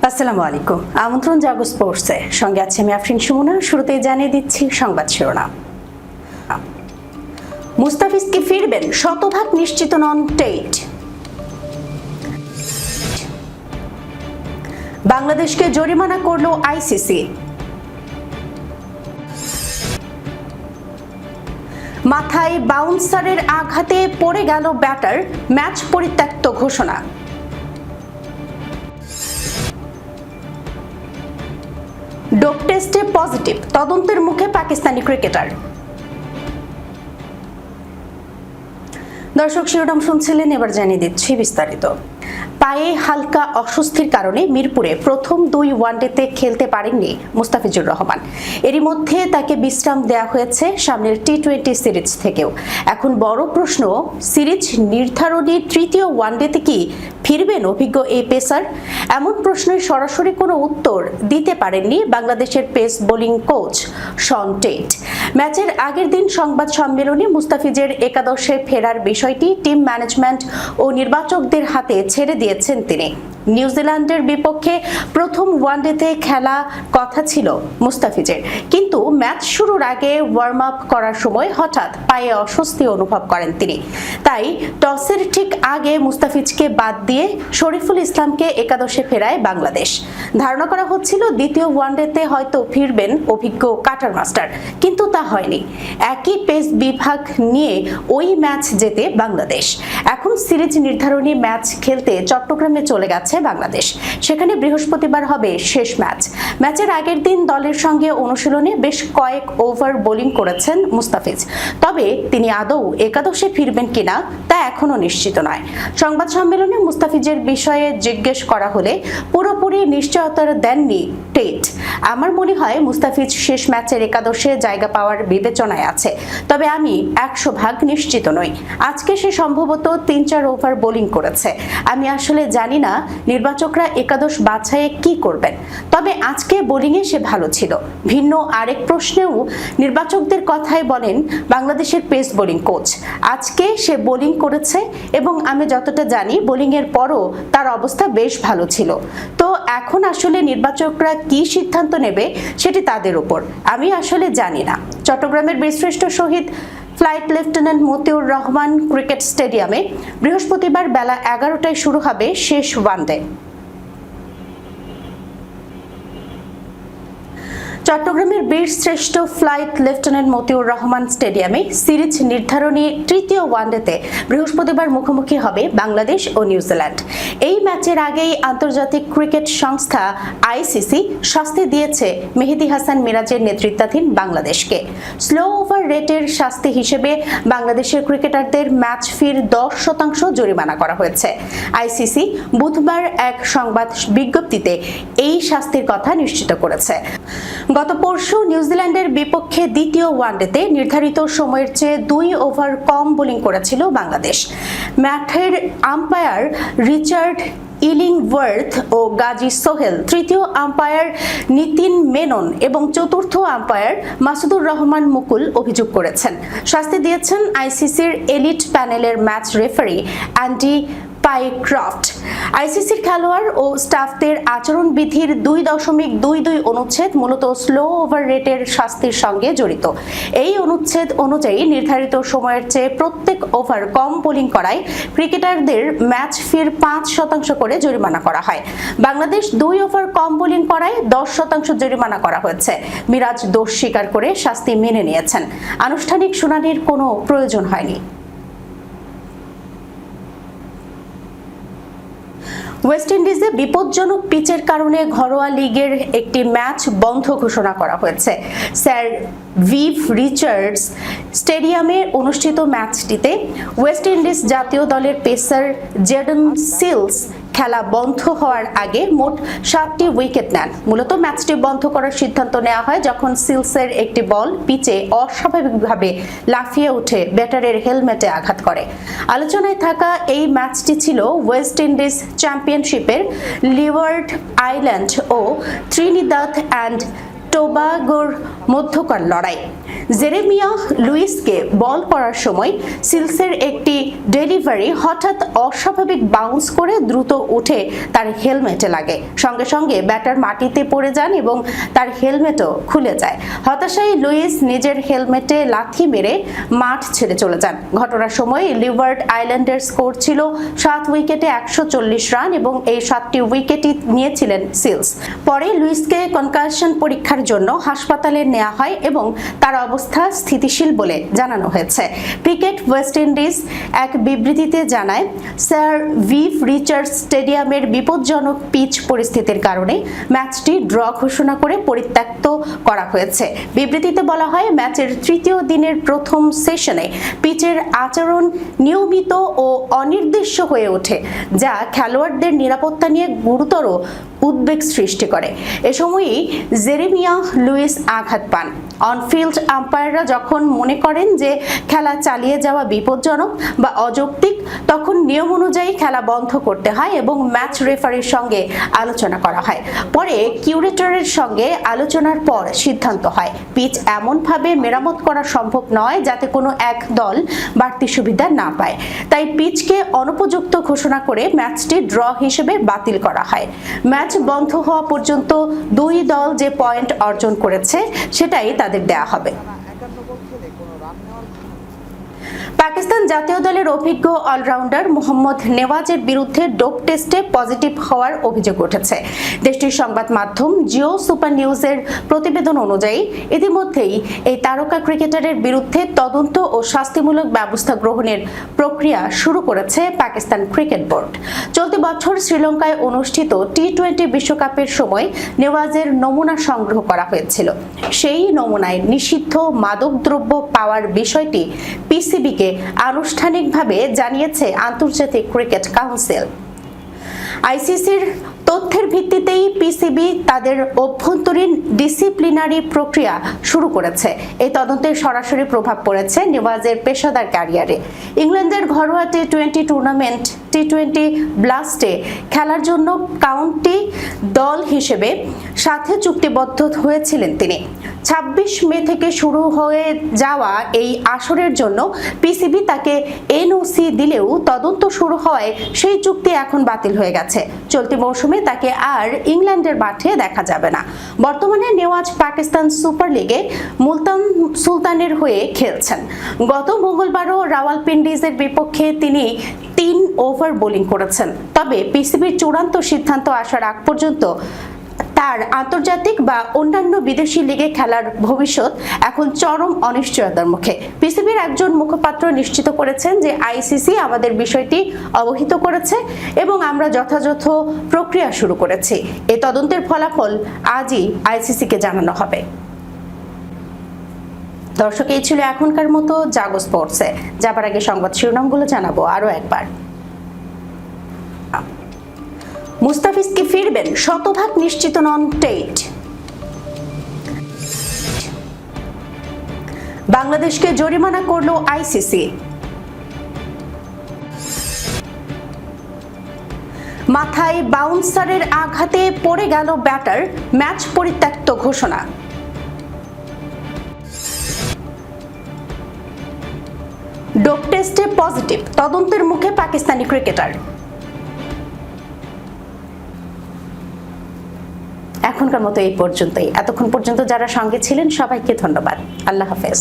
আসসালামু আলাইকুম। আমন্ত্রণ জাগো স্পোর্টসে, সঙ্গে আছে আমি আফরিন সুমনা। শুরুতেই জানিয়ে দিচ্ছি সংবাদ শিরোনাম। মুস্তাফিজ কি ফিরবেন? শতভাগ নিশ্চিত নন টেইট। বাংলাদেশকে জরিমানা করল আইসিসি। মাথায় বাউন্সারের আঘাতে পড়ে গেল ব্যাটার, ম্যাচ পরিত্যক্ত ঘোষণা। ডোপ টেস্টে পজিটিভ, তদন্তের মুখে পাকিস্তানি ক্রিকেটার। দর্শক শিরোনাম শুনছিলেন, এবার জানিয়ে দিচ্ছি বিস্তারিত। পায়ে হালকা অস্বস্তির কারণে মিরপুরে প্রথম 2 ওয়ানডেতে খেলতে পারেননি মুস্তাফিজুর রহমান। এরই মধ্যে তাকে বিশ্রাম দেওয়া হয়েছে সামনের টি-20 সিরিজ থেকেও। এখন বড় প্রশ্ন, সিরিজ নির্ধারণী তৃতীয় ওয়ানডেতে কি ফিরবেন অভিজ্ঞ এই পেসার? এমন প্রশ্নের সরাসরি কোনো উত্তর দিতে পারেননি বাংলাদেশের pace bowling coach Shaun Tait. ম্যাচের আগের দিন সংবাদ সম্মেলনে মুস্তাফিজের একাদশে ফেরার বিষয়টি টিম ম্যানেজমেন্ট ও নির্বাচকদের হাতে ছেড়ে দিয়েছেন তিনি। নিউজিল্যান্ডের বিপক্ষে প্রথম ওয়ানডেতে খেলা কথা ছিল মুস্তাফিজের, কিন্তু ম্যাচ শুরুর আগে ওয়ার্ম আপ করার সময় হঠাৎ পায়ে অস্বস্তি অনুভব করেন তিনি। তাই টসের ঠিক আগে মুস্তাফিজকে বাদ দিয়ে শরীফুল ইসলামকে একাদশে ফেরায় বাংলাদেশ। ধারণা করা হচ্ছিল দ্বিতীয় ওয়ানডেতে হয়তো ফিরবেন অভিজ্ঞ কাটার মাস্টার, কিন্তু তা হয়নি। একই পেস বিভাগ নিয়ে ওই ম্যাচ জেতে বাংলাদেশ। এখন সিরিজ নির্ধারণী ম্যাচ খেলতে চট্টগ্রামে চলে গেছে বাংলাদেশ। সেখানে বৃহস্পতিবার হবে শেষ ম্যাচ। ম্যাচের আগের দিন দলের সঙ্গে অনুশীলনে বেশ কয়েক ওভার বোলিং করেছেন মুস্তাফিজ। তবে তিনি আদৌ একাদশে ফিরবেন কিনা তা এখনো নিশ্চিত নয়। সংবাদ সম্মেলনে মুস্তাফিজের বিষয়ে জিজ্ঞেস করা হলে পুরোপুরি নিশ্চয়তা দেননি টেট। আমার মনে হয় মুস্তাফিজ শেষ ম্যাচের একাদশে জায়গা পাওয়ার বিবেচনায় আছে, তবে আমি 100% নিশ্চিত নই। আজকে সে সম্ভবত 3-4 ওভার বোলিং করেছে। আমি আসলে জানি না নির্বাচকরা একাদশ বাছাইয়ে কি করবেন, তবে আজকে বোলিংয়ে সে ভালো ছিল। ভিন্ন আরেক প্রশ্নেও নির্বাচকদের কথাই বলেন বাংলাদেশের পেস বোলিং কোচ। আজকে সে বোলিং করেছে এবং আমি যতটা জানি বোলিংয়ের পরও তার অবস্থা বেশ ভালো ছিল। তো এখন আসলে নির্বাচকরা কি সিদ্ধান্ত নেবে সেটি তাদের উপর, আমি আসলে জানি না। চট্টগ্রামের বীরশ্রেষ্ঠ শহীদ flight lieutenant Motiur Rahman cricket স্টেডিয়ামে বৃহস্পতিবার বেলা 11টায় শুরু হবে শেষ ওয়ানডে। চট্টগ্রামের বীরশ্রেষ্ঠ ফ্লাইট লেফটেন্যান্ট মতিউর রহমান স্টেডিয়ামে সিরিজ নির্ধারণী তৃতীয় ওয়ানডেতে বৃহস্পতিবার মুখোমুখি হবে বাংলাদেশ ও নিউজিল্যান্ড। এই ম্যাচের আগেই আন্তর্জাতিক ক্রিকেট সংস্থা আইসিসি শাস্তি দিয়েছে মেহেদী হাসান মিরাজের নেতৃত্বাধীন বাংলাদেশকে। স্লো ওভার রেটের শাস্তি হিসেবে বাংলাদেশের ক্রিকেটারদের ম্যাচ ফির 10% জরিমানা করা হয়েছে। আইসিসি বুধবার এক সংবাদ বিজ্ঞপ্তিতে এই শাস্তির কথা নিশ্চিত করেছে। গত পরশু নিউজিল্যান্ডের বিপক্ষে দ্বিতীয় ওয়ানডেতে নির্ধারিত সময়ের চেয়ে 2 ওভার কম বোলিং করেছিল বাংলাদেশ। মাঠের আম্পায়ার রিচার্ড ইলিংওয়ার্থ ও গাজী সোহেল, তৃতীয় আম্পায়ার নিতিন মেনন এবং চতুর্থ আম্পায়ার মাসুদুর রহমান মুকুল অভিযোগ করেছেন। শাস্তি দিয়েছেন আইসিসির এলিট প্যানেলের ম্যাচ রেফারি অ্যান্ডি পাইক্রফট। আইসিসির খেলোয়াড় ও স্টাফদের আচরণবিধির 2.22 অনুচ্ছেদ মূলত স্লো ওভার রেটের শাস্তির সঙ্গে জড়িত। এই অনুচ্ছেদ অনুযায়ী নির্ধারিত সময়ের চেয়ে প্রত্যেক ওভার কম বোলিং করায় ক্রিকেটারদের ম্যাচ ফির 5% করে জরিমানা করা হয়। বাংলাদেশ 2 ওভার কম বোলিং করায় 10% জরিমানা করা হয়েছে। মিরাজ দোষ স্বীকার করে শাস্তি মেনে নিয়েছেন। আনুষ্ঠানিক শুনানির কোনো প্রয়োজন হয়নি। ওয়েস্ট ইন্ডিজে বিপজ্জনক পিচের কারণে ঘরোয়া লিগের একটি ম্যাচ বন্ধ ঘোষণা করা হয়েছে। স্যার ভিভ রিচার্ডস স্টেডিয়ামে অনুষ্ঠিত ম্যাচটিতে ওয়েস্ট ইন্ডিজ জাতীয় দলের পেসার জেডন সিলস খেলা বন্ধ হওয়ার আগে মোট 7টি উইকেট নেন। মূলত ম্যাচটি বন্ধ করার সিদ্ধান্ত নেওয়া হয় যখন সিলসের একটি বল পিচে অস্বাভাবিকভাবে লাফিয়ে উঠে ব্যাটারের হেলমেটে আঘাত করে। আলোচনায় থাকা এই ম্যাচটি ছিল ওয়েস্ট ইন্ডিজ চ্যাম্পিয়নশিপের লিওয়ার্ড আইল্যান্ড ও ত্রিনিদাদ অ্যান্ড টোবাগোর মধ্যকার লড়াই। জেরেমিয়া লুইসকে বল করার সময় সিলসের একটি ডেলিভারি হঠাৎ অস্বাভাবিক বাউন্স করে দ্রুত উঠে তার হেলমেটে লাগে। সঙ্গে সঙ্গে ব্যাটার মাটিতে পড়ে যান এবং তার হেলমেটও খুলে যায়। হতাশায় লুইস নিজের হেলমেটে লাথি মেরে মাঠ ছেড়ে চলে যান। ঘটনার সময় লিভার্ট আইল্যান্ডের স্কোর ছিল 7 উইকেটে 140 রান এবং এই 7টি উইকেটই নিয়েছিলেন সিলস। পরে লুইসকে কনকাশন পরীক্ষার জন্য হাসপাতালে নেওয়া হয় এবং তার অবস্থা স্থিতিশীল বলে জানানো হয়েছে। ক্রিকেট ওয়েস্ট ইন্ডিজ এক বিবৃতিতে জানায়, স্যার ভিভ রিচার্ডস স্টেডিয়ামের বিপজ্জনক পিচ পরিস্থিতির কারণে ম্যাচটি ড্র ঘোষণা করে পরিত্যক্ত করা হয়েছে। বিবৃতিতে বলা হয়, ম্যাচের তৃতীয় দিনের প্রথম সেশনে পিচের আচরণ নিয়মিত ও অনির্দিষ্ট হয়ে ওঠে, যা খেলোয়াড়দের নিরাপত্তা নিয়ে গুরুতর উদ্বেগ সৃষ্টি করে। এ সময়ই জেরেমিয়া লুইস আঘাত পান। অনফিল্ড আম্পায়াররা যখন মনে করেন যে খেলা চালিয়ে যাওয়া বিপজ্জনক বা অযৌক্তিক, তখন নিয়ম অনুযায়ী খেলা বন্ধ করতে হয় এবং ম্যাচ রেফারির সঙ্গে আলোচনা করা হয়। পরে কিউরেটরের সঙ্গে আলোচনার পর সিদ্ধান্ত হয়। পিচ এমনভাবে মেরামত করা সম্ভব নয় যাতে কোনো এক দল বাড়তি সুবিধা না পায়। তাই পিচকে অনুপযুক্ত ঘোষণা করে ম্যাচটি ড্র হিসেবে বাতিল করা হয়। ম্যাচ বন্ধ হওয়া পর্যন্ত দুই দল যে পয়েন্ট অর্জন করেছে সেটাই তাদের দেয়া হবে। পাকিস্তান জাতীয় দলের অভিজ্ঞ অলরাউন্ডার মোহাম্মদ নেওয়াজের বিরুদ্ধে ডোপ টেস্টে পজিটিভ হওয়ার অভিযোগ উঠেছে। দেশটির সংবাদ মাধ্যম জিও সুপার নিউজের প্রতিবেদন অনুযায়ী ইতিমধ্যেই এই তারকা ক্রিকেটারের বিরুদ্ধে তদন্ত ও শাস্তিমূলক ব্যবস্থা গ্রহণের প্রক্রিয়া শুরু করেছে পাকিস্তান ক্রিকেট বোর্ড। চলতি বছর শ্রীলঙ্কায় অনুষ্ঠিত টি-20 বিশ্বকাপের সময় নেওয়াজের নমুনা সংগ্রহ করা হয়েছিল। সেই নমুনায় নিষিদ্ধ মাদকদ্রব্য পাওয়ার বিষয়টি পিসিবিকে আনুষ্ঠানিকভাবে জানিয়েছে আন্তর্জাতিক ক্রিকেট কাউন্সিল। আইসিসির তথ্যের ভিত্তিতেই পিসিবি তাদের অভ্যন্তরীণ ডিসিপ্লিনারি প্রক্রিয়া শুরু করেছে। এই তদন্তের সরাসরি প্রভাব পড়েছে নেওয়াজের পেশাদার ক্যারিয়ারে। ইংল্যান্ডের ঘরোয়া টি-20 টুর্নামেন্ট টি-20 ব্লাস্টে খেলার জন্য কাউন্টি দল হিসেবে সাথে চুক্তিবদ্ধ হয়েছিলেন তিনি। 26 মে থেকে শুরু হয়ে যাওয়া এই আসরের জন্য পিসিবি তাকে এনওসি দিলেও তদন্ত শুরু হওয়ায় সেই চুক্তি এখন বাতিল হয়ে গেছে। চলতি মৌসুমে তাকে আর ইংল্যান্ডের মাঠে দেখা যাবে না। বর্তমানে নেওয়াজ পাকিস্তান সুপার লিগে মুলতান সুলতানের হয়ে খেলছেন। গত মঙ্গলবারও রাওয়ালপিন্ডিজের বিপক্ষে তিনি 3 ওভার বোলিং করেছেন। তবে পিসিবির চূড়ান্ত সিদ্ধান্ত আসার আগ পর্যন্ত তার আন্তর্জাতিক বা অন্যান্য বিদেশি লিগে খেলার ভবিষ্যৎ এখন চরম অনিশ্চয়তার মুখে। পিসিবির একজন মুখপাত্র নিশ্চিত করেছেন যে আইসিসি আমাদের বিষয়টি অবহিত করেছে এবং আমরা যথাযথ প্রক্রিয়া শুরু করেছি। এই তদন্তের ফলাফল আজই আইসিসিকে জানানো হবে। দর্শক, এই ছিল এখনকার মতো জাগো স্পোর্টসে। যাবার আগে সংবাদ শিরোনামগুলো জানাবো আরো একবার। মুস্তাফিজ কি ফিরবেন? শতভাগ নিশ্চিত নন টেট। বাংলাদেশকে জরিমানা করল আইসিসি। মাথায় বাউন্সারের আঘাতে পড়ে গেল ব্যাটার, ম্যাচ পরিত্যক্ত ঘোষণা। ডোপ টেস্টে পজিটিভ, তদন্তের মুখে পাকিস্তানি ক্রিকেটার। এখনকার মতো এই পর্যন্তই। এতক্ষণ পর্যন্ত যারা সঙ্গে ছিলেন সবাইকে ধন্যবাদ। আল্লাহ হাফেজ।